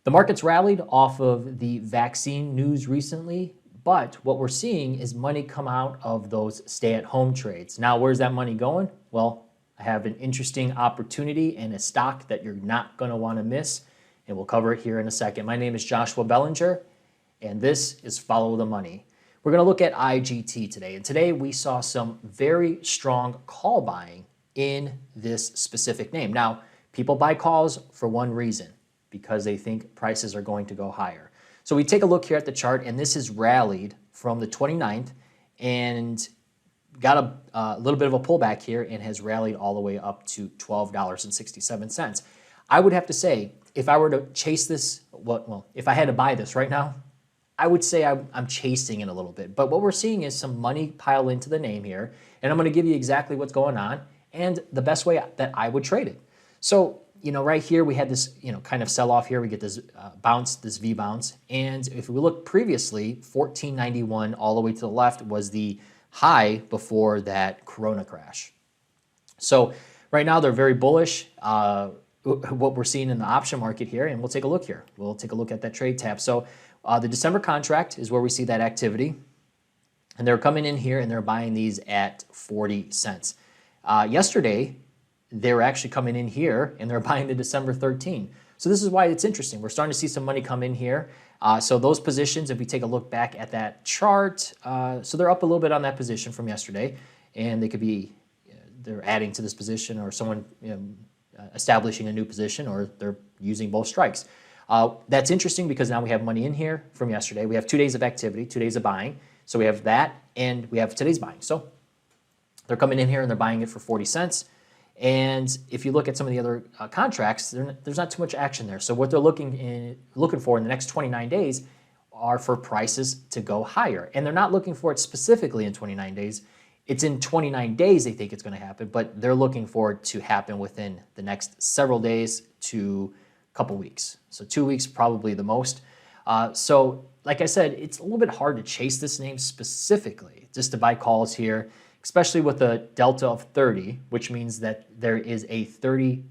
The market's rallied off of the vaccine news recently, but what we're seeing is money come out of those stay-at-home trades. Now, where's that money going? Well, I have an interesting opportunity and a stock that you're not going to want to miss, and we'll cover it here in a second. My name is Joshua Belanger, and this is Follow the Money. We're going to look at IGT today, and today we saw some very strong call buying in this specific name. Now, people buy calls for one reason, because they think prices are going to go higher. So we take a look here at the chart, and this has rallied from the 29th and got a little bit of a pullback here and has rallied all the way up to $12.67. I would have to say, if I were to chase this, well, if I had to buy this right now, I would say I'm chasing it a little bit. But what we're seeing is some money pile into the name here, and I'm going to give you exactly what's going on and the best way that I would trade it. So, right here we had this, kind of sell off here. We get this bounce, this V bounce. And if we look previously, 1491 all the way to the left was the high before that Corona crash. So right now they're very bullish. What we're seeing in the option market here, and we'll take a look here. We'll take a look at that trade tab. So the December contract is where we see that activity. And they're coming in here and they're buying these at 40 cents. Yesterday, they were actually coming in here and they're buying the December 13. So this is why it's interesting. We're starting to see some money come in here. So those positions, if we take a look back at that chart, so they're up a little bit on that position from yesterday, and they could be, they're adding to this position, or someone establishing a new position, or they're using both strikes. That's interesting because now we have money in here from yesterday. We have 2 days of activity, 2 days of buying. So we have that and we have today's buying. So they're coming in here and they're buying it for 40 cents. And if you look at some of the other contracts, there's not too much action there. So what they're looking for in the next 29 days are for prices to go higher. And they're not looking for it specifically in 29 days. It's in 29 days they think it's going to happen, but they're looking for it to happen within the next several days to a couple weeks. So 2 weeks probably the most. So like I said, it's a little bit hard to chase this name specifically, just to buy calls here, especially with a delta of 30, which means that there is a 30%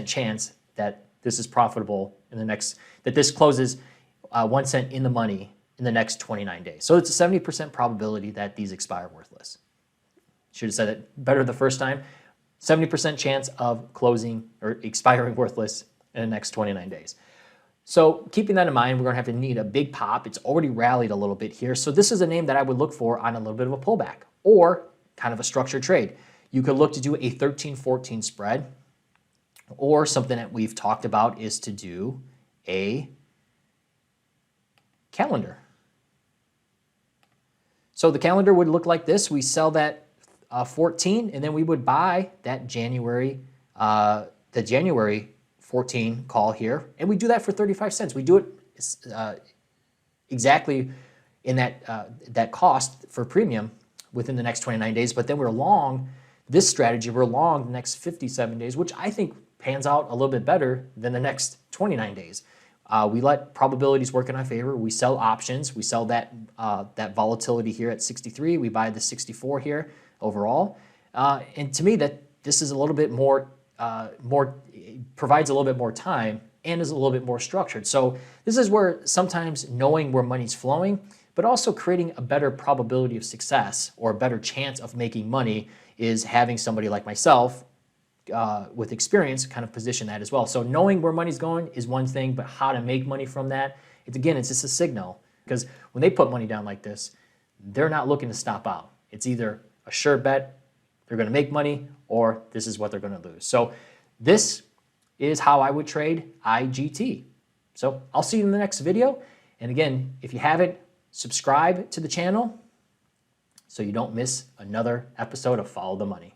chance that this is profitable in the next, that this closes 1 cent in the money in the next 29 days. So it's a 70% probability that these expire worthless. Should have said it better the first time. 70% chance of closing or expiring worthless in the next 29 days. So keeping that in mind, we're going to need a big pop. It's already rallied a little bit here. So this is a name that I would look for on a little bit of a pullback, or kind of a structured trade. You could look to do a 13-14 spread, or something that we've talked about is to do a calendar. So the calendar would look like this. We sell that 14, and then we would buy that January 14 call here, and we do that for 35 cents. We do it exactly in that cost for premium within the next 29 days, but then we're long this strategy, we're long the next 57 days, which I think pans out a little bit better than the next 29 days. We let probabilities work in our favor. We sell options. We sell that volatility here at 63. We buy the 64 here overall. And to me, that this is a little bit more, provides a little bit more time and is a little bit more structured. So this is where sometimes knowing where money's flowing, but also creating a better probability of success or a better chance of making money is having somebody like myself with experience kind of position that as well. So knowing where money's going is one thing, but how to make money from that, it's just a signal. Because when they put money down like this, they're not looking to stop out. It's either a sure bet, they're going to make money, or this is what they're going to lose. So this is how I would trade IGT. So I'll see you in the next video. And again, if you haven't, subscribe to the channel so you don't miss another episode of Follow the Money.